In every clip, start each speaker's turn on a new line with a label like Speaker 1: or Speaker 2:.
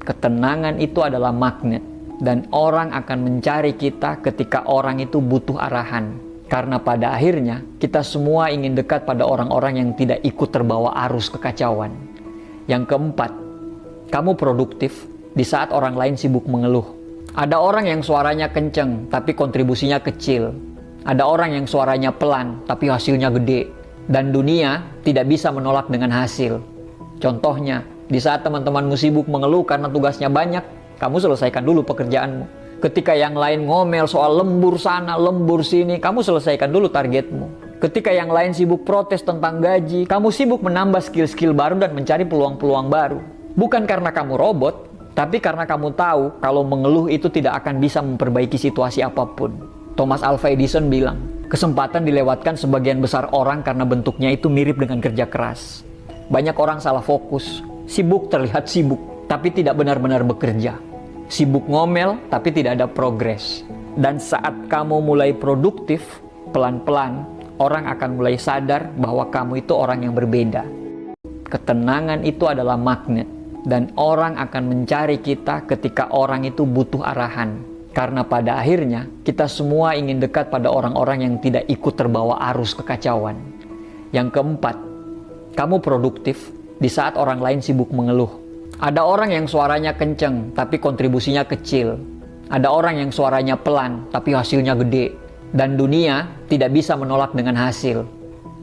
Speaker 1: Ketenangan itu adalah magnet, dan orang akan mencari kita ketika orang itu butuh arahan. Karena pada akhirnya, kita semua ingin dekat pada orang-orang yang tidak ikut terbawa arus kekacauan. Yang keempat, kamu produktif di saat orang lain sibuk mengeluh. Ada orang yang suaranya kenceng, tapi kontribusinya kecil. Ada orang yang suaranya pelan, tapi hasilnya gede. Dan dunia tidak bisa menolak dengan hasil. Contohnya, di saat teman-temanmu sibuk mengeluh karena tugasnya banyak, kamu selesaikan dulu pekerjaanmu. Ketika yang lain ngomel soal lembur sana, lembur sini, kamu selesaikan dulu targetmu. Ketika yang lain sibuk protes tentang gaji, kamu sibuk menambah skill-skill baru dan mencari peluang-peluang baru. Bukan karena kamu robot, tapi karena kamu tahu kalau mengeluh itu tidak akan bisa memperbaiki situasi apapun. Thomas Alva Edison bilang, kesempatan dilewatkan sebagian besar orang karena bentuknya itu mirip dengan kerja keras. Banyak orang salah fokus. Sibuk terlihat sibuk, tapi tidak benar-benar bekerja. Sibuk ngomel, tapi tidak ada progres. Dan saat kamu mulai produktif, pelan-pelan, orang akan mulai sadar bahwa kamu itu orang yang berbeda. Ketenangan itu adalah magnet, dan orang akan mencari kita ketika orang itu butuh arahan. Karena pada akhirnya, kita semua ingin dekat pada orang-orang yang tidak ikut terbawa arus kekacauan. Yang keempat, kamu produktif di saat orang lain sibuk mengeluh. Ada orang yang suaranya kenceng, tapi kontribusinya kecil. Ada orang yang suaranya pelan, tapi hasilnya gede. Dan dunia tidak bisa menolak dengan hasil.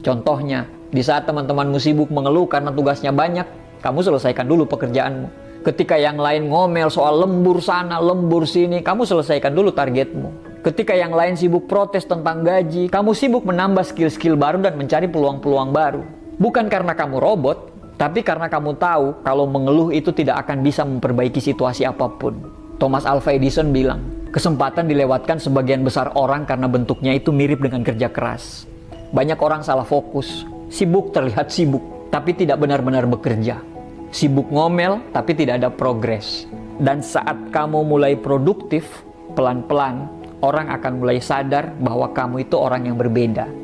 Speaker 1: Contohnya, di saat teman-temanmu sibuk mengeluh karena tugasnya banyak, kamu selesaikan dulu pekerjaanmu. Ketika yang lain ngomel soal lembur sana, lembur sini, kamu selesaikan dulu targetmu. Ketika yang lain sibuk protes tentang gaji, kamu sibuk menambah skill-skill baru dan mencari peluang-peluang baru. Bukan karena kamu robot, tapi karena kamu tahu kalau mengeluh itu tidak akan bisa memperbaiki situasi apapun. Thomas Alva Edison bilang, kesempatan dilewatkan sebagian besar orang karena bentuknya itu mirip dengan kerja keras. Banyak orang salah fokus. Sibuk terlihat sibuk, tapi tidak benar-benar bekerja. Sibuk ngomel, tapi tidak ada progres. Dan saat kamu mulai produktif, pelan-pelan, orang akan mulai sadar bahwa kamu itu orang yang berbeda.